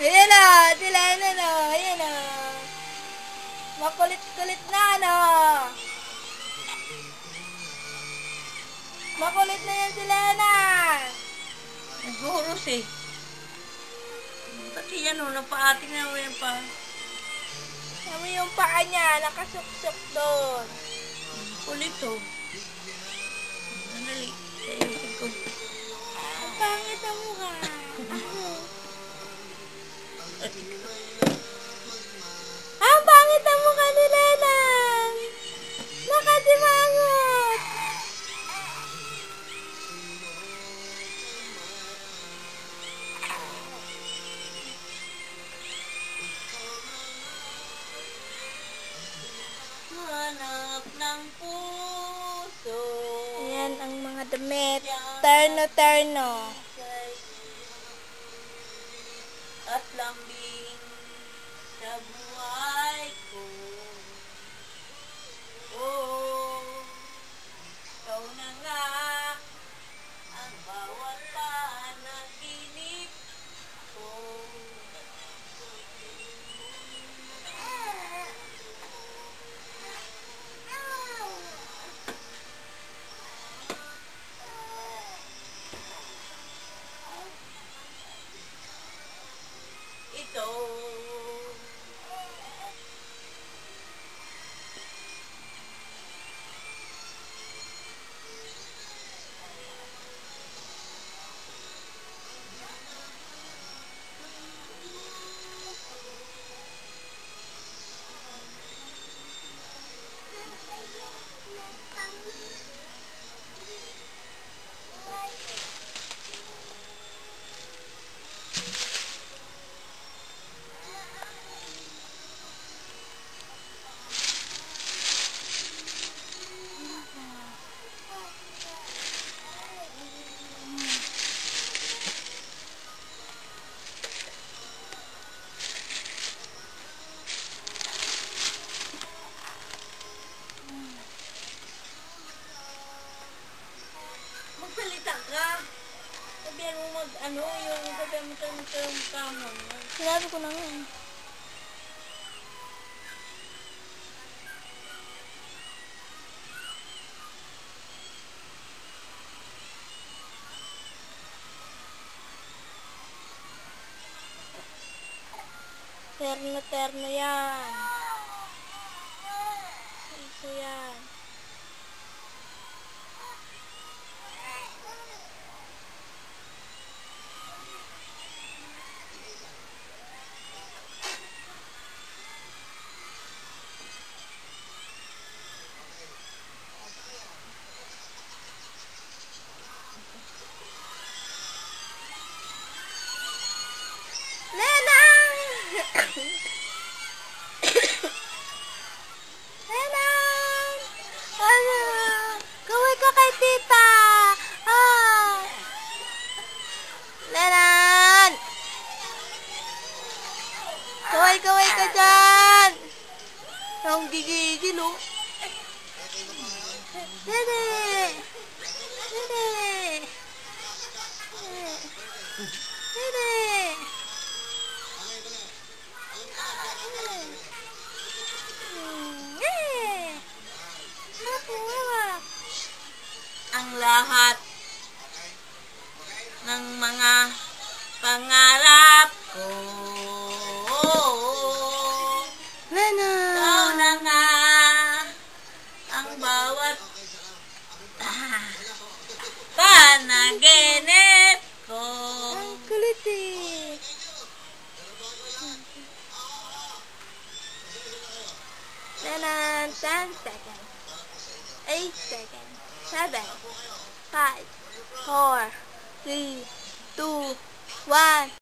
Ayan na, sila na, ayan na. Makulit-kulit na, ano. Makulit na yan sila na. Naghuros eh. Pati yan o, napaating na yan pa. Sabi yung paa niya, nakasuksok doon. Kulit o. Sandali, ayusin ko. Ang pangit ang mukha. Ang pangit ang mukha ni Lenang. Nakasimangot. Hanap ng puso. Ayan ang mga damit. Terno-terno. At lambing sa buhay ko. Oh, ikaw na nga ang bawat panaginip ko. Ito. Magsalita ka. Sabihan mo sabihan mo yung kahon. Sinabi ko na nga. Terno-terno yan. Ito yan. Lenang! Lenang! Ano? Kaway ka kay tita! Ah! Lenang! Kaway-kaway ka dyan! Ang gigigil, oh. Dede! Dede! Dede! Ang lahat ng mga pangarap ko. panaginip ko. Ang kulit eh. 10 seconds. 8 seconds. 7, 5, 4, 3, 2, 1.